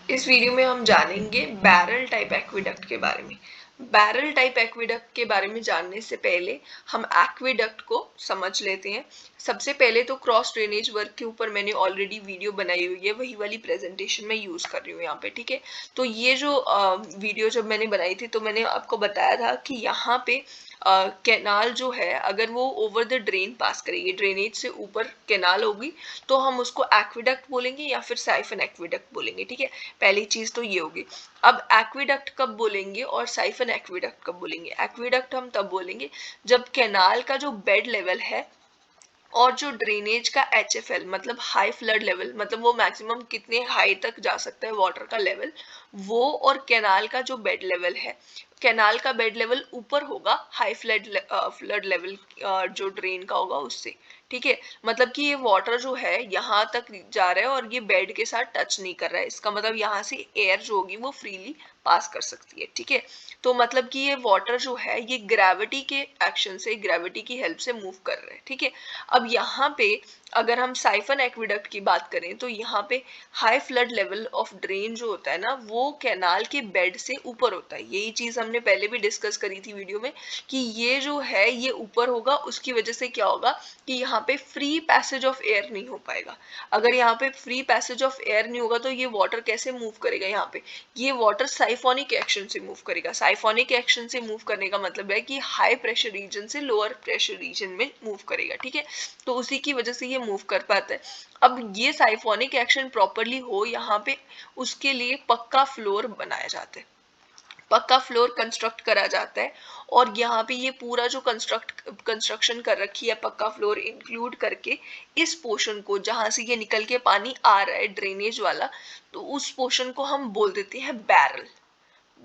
इस वीडियो में हम जानेंगे बैरल टाइप एक्वेडक्ट के बारे में। बैरल टाइप एक्वेडक्ट के बारे में जानने से पहले हम एक्वेडक्ट को समझ लेते हैं। सबसे पहले तो क्रॉस ड्रेनेज वर्क के ऊपर मैंने ऑलरेडी वीडियो बनाई हुई है, वही वाली प्रेजेंटेशन में यूज कर रही हूँ यहाँ पे, ठीक है। तो ये जो वीडियो जब मैंने बनाई थी तो मैंने आपको बताया था कि यहाँ पे कैनाल जो है अगर वो ओवर द ड्रेन पास करेगी, ड्रेनेज से ऊपर कैनाल होगी, तो हम उसको एक्वेडक्ट बोलेंगे या फिर साइफन एक्वेडक्ट बोलेंगे, ठीक है। पहली चीज तो ये होगी। अब एक्वेडक्ट कब बोलेंगे और साइफन एक्वेडक्ट कब बोलेंगे? एक्वेडक्ट हम तब बोलेंगे जब कैनाल का जो बेड लेवल है और जो ड्रेनेज का HFL मतलब हाई फ्लड लेवल, मतलब वो मैक्सिमम कितने हाई तक जा सकता है वाटर का लेवल, वो और कैनाल का जो बेड लेवल है, कैनाल का बेड लेवल ऊपर होगा हाई फ्लड लेवल जो ड्रेन का होगा उससे, ठीक है। मतलब कि ये वाटर जो है यहाँ तक जा रहा है और ये बेड के साथ टच नहीं कर रहा है, इसका मतलब यहाँ से एयर जो होगी वो फ्रीली पास कर सकती है, ठीक है। तो मतलब कि ये वाटर जो है ये ग्रेविटी के एक्शन से, ग्रेविटी की हेल्प से मूव कर रहा है, ठीक है। अब यहाँ पे अगर हम साइफन एक्वेडक्ट की बात करें तो यहाँ पे high flood level of drain जो होता है ना वो कैनाल के बेड से ऊपर होता है। यही चीज हमने पहले भी डिस्कस करी थी वीडियो में कि ये जो है ये ऊपर होगा, उसकी वजह से क्या होगा कि यहाँ पे फ्री पैसेज ऑफ एयर नहीं हो पाएगा। अगर यहाँ पे फ्री पैसेज ऑफ एयर नहीं होगा तो ये वाटर कैसे मूव करेगा? यहाँ पे ये वाटर साइफोनिक एक्शन से मूव करेगा। साइफोनिक एक्शन से मूव करने का मतलब है कि हाई प्रेशर रीजन से लोअर प्रेशर रीजन में मूव करेगा, ठीक है। तो उसी की वजह से ये मूव कर पाता है। अब ये साइफोनिक एक्शन प्रॉपरली हो यहाँ पे, उसके लिए पक्का फ्लोर बनाया जाता है, पक्का फ्लोर कंस्ट्रक्ट करा जाता है। और यहाँ पे ये पूरा जो कंस्ट्रक्शन कर रखी है पक्का फ्लोर इंक्लूड करके, इस पोर्शन को जहां से ये निकल के पानी आ रहा है ड्रेनेज वाला, तो उस पोर्शन को हम बोल देते हैं बैरल।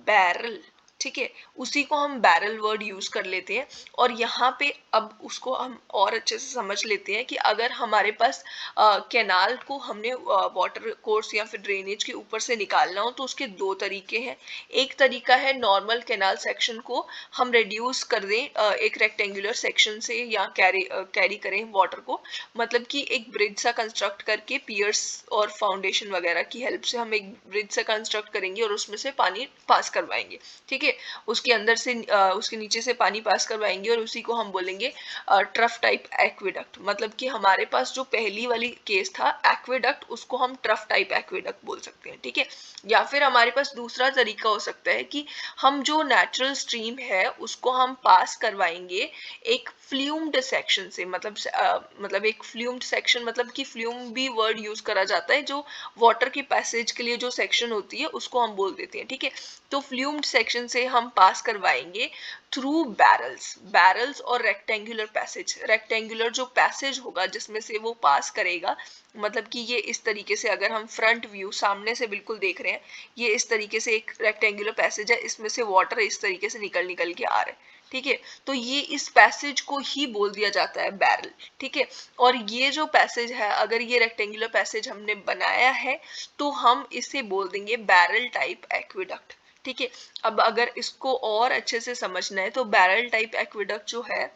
बैरल, ठीक है। उसी को हम बैरल वर्ड यूज कर लेते हैं। और यहाँ पे अब उसको हम और अच्छे से समझ लेते हैं कि अगर हमारे पास कैनाल को हमने वाटर कोर्स या फिर ड्रेनेज के ऊपर से निकालना हो तो उसके दो तरीके हैं। एक तरीका है नॉर्मल कैनाल सेक्शन को हम रिड्यूस कर दें एक रेक्टेंगुलर सेक्शन से, या कैरी करें वाटर को, मतलब कि एक ब्रिज सा कंस्ट्रक्ट करके पियर्स और फाउंडेशन वगैरह की हेल्प से हम एक ब्रिज से कंस्ट्रक्ट करेंगे और उसमें से पानी पास करवाएंगे, ठीक है। उसके अंदर से उसके नीचे से पानी पास करवाएंगे और उसी को हम बोलेंगे ट्रफ टाइप एक्वेडक्ट। मतलब कि हमारे पास जो पहली वाली केस था एक्वेडक्ट, उसको हम ट्रफ टाइप एक्वेडक्ट बोल सकते हैं, ठीक है। या फिर हमारे पास दूसरा तरीका हो सकता है कि हम जो नेचुरल स्ट्रीम है उसको हम पास करवाएंगे एक फ्लूम्ड सेक्शन से। मतलब एक फ्लूम्ड सेक्शन, मतलब कि फ्लूम भी वर्ड यूज करा जाता है, जो वाटर के पैसेज के लिए जो सेक्शन होती है उसको हम बोल देते हैं, ठीक है। तो फ्लूम्ड सेक्शन से हम पास करवाएंगे थ्रू बैरल्स। बैरल्स और रेक्टेंगुलर पैसेज, रेक्टेंगुलर जो पैसेज होगा जिसमें से वो पास करेगा, मतलब कि ये इस तरीके से, अगर हम फ्रंट व्यू सामने से बिल्कुल देख रहे हैं, ये इस तरीके से एक रेक्टेंगुलर पैसेज है, इसमें से वाटर इस तरीके से निकल निकल के आ रहा है, ठीक है। तो ये इस पैसेज को ही बोल दिया जाता है बैरल, ठीक है। और ये जो पैसेज है, अगर ये रेक्टेंगुलर पैसेज हमने बनाया है तो हम इसे बोल देंगे बैरल टाइप एक्वेडक्ट, ठीक है। अब अगर इसको और अच्छे से समझना है तो बैरल टाइप एक्वेडक्ट जो है,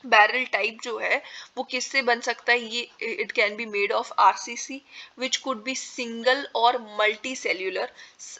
बैरल टाइप जो है वो किससे बन सकता है? ये it can be made of RCC which could be single और मल्टी सेल्यूलर।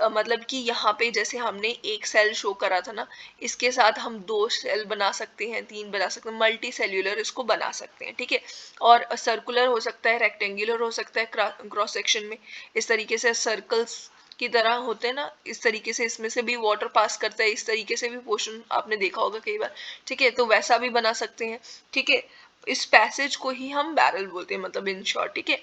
मतलब कि यहाँ पे जैसे हमने एक सेल शो करा था ना, इसके साथ हम दो सेल बना सकते हैं, तीन बना सकते हैं, मल्टी सेल्यूलर इसको बना सकते हैं, ठीक है। और सर्कुलर हो सकता है, रेक्टेंगुलर हो सकता है क्रॉस सेक्शन में, इस तरीके से सर्कल्स की तरह होते हैं ना, इस तरीके से इसमें से भी वाटर पास करता है, इस तरीके से भी पोर्शन आपने देखा होगा कई बार, ठीक है। तो वैसा भी बना सकते हैं, ठीक है। इस पैसेज को ही हम बैरल बोलते हैं, मतलब इन शॉर्ट, ठीक है।